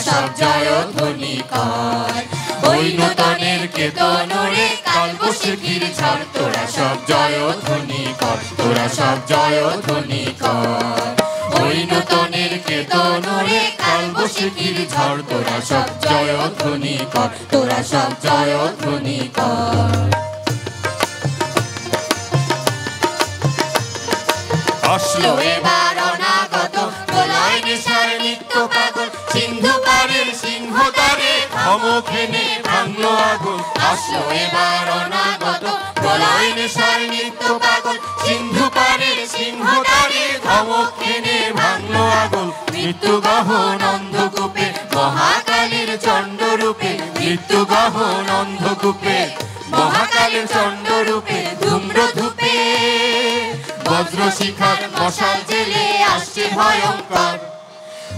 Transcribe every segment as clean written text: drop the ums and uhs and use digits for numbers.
সব জয়ধ্বনি কর। ওই নূতনের কেতন ওরে কালবৈশাখীর ঝড়, তোরা সব জয়ধ্বনি কর, তোরা সব জয়ধ্বনি কর। ওই নূতনের কেতন ওরে কালবৈশাখীর ঝড়, তোরা সব জয়ধ্বনি কর, তোরা সব জয়ধ্বনি কর। আসলো এবার অনাগত প্রলয় নেশার নিত্য পাগল, সিন্ধু পারের সিংহদ্বারে ধমকেনে ভাঙলো আগুন। আসলো এবার অনাগত প্রলয় নেশার নিত্য পাগল, সিন্ধু পারের সিংহদ্বারে ধমকেনে ভাঙলো আগুন। মৃত্যু গহন অন্ধকূপে মহাকালের চণ্ডরূপে, মৃত্যু গহন অন্ধকূপে মহাকালের চণ্ডরূপে ধূম্র ধূপে বজ্র শিখার মশাল জেলে আসছে ভয়ঙ্কর,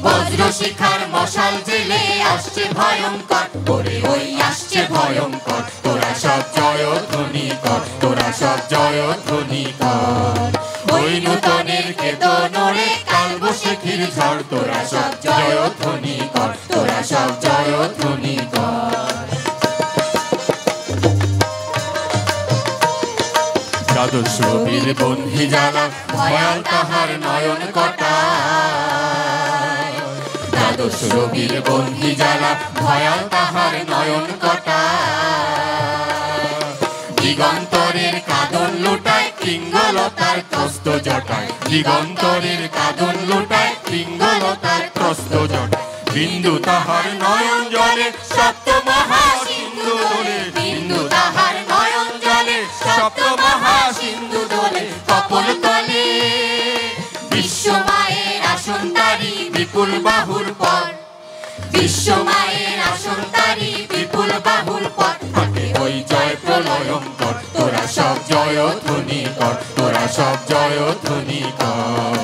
বজ্র শিখার মশাল জেলে আসছে ভয়ঙ্কর। ওরে ওই আসছে ভয়ঙ্কর, তোরা সব জয়ধ্বনি কর, তোরা সব জয়ধ্বনি কর। ওই নূতনের কেতন ওরে কালবৈশাখীর ঝড়, তোরা সব জয়ধ্বনি কর, তোরা সব জয়ধ্বনি কর। দ্বাদশ রবির বন্ধি জ্বালা ভয়াল তাহার নয়ন কটা, দ্বাদশ রবির বন্ধি জ্বালা ভয়াল তাহার নয়ন কটা। দিগন্তরের কাঁদন লুটায় পিঙ্গলতার ত্রস্ত জটায়, দিগন্তরের কাঁদন লুটায় পিঙ্গলতার ত্রস্ত জটায়। বিন্দু তাহার নয়ন জলে সপ্ত মহাসিন্ধু দোলে, বিন্দু তাহার নয়ন জলে সপ্ত মহাসিন্ধু দোলে। কপল তলে বিশ্ব মায়ের আসন তারি বিপুল বাহুর পর, বিশ্ব মায়ের আসন তারি বিপুল বাহুর পর। হাতে ওই জয় প্রলয়ঙ্কর, তোরা সব জয়ধ্বনি কর, তোরা সব জয়ধ্বনি কর।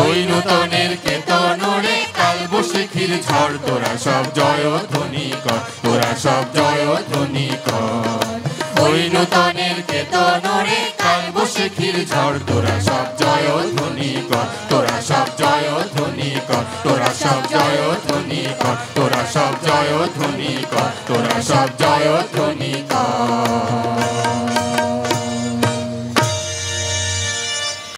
ওই নূতনের কেতন ওরে কালবৈশাখীর ঝড়, তোরা সব জয়ধ্বনি কর, তোরা সব জয়ধ্বনি কর। ওই নূতনের কেতন ওরে কালবৈশাখীর ঝড়, তোরা সব জয়ধ্বনি কর, তোরা সব জয়ধ্বনি কর, তোরা সব জয়ধ্বনি কর, তোরা সব জয়ধ্বনি কর, তোরা সব জয়ধ্বনি।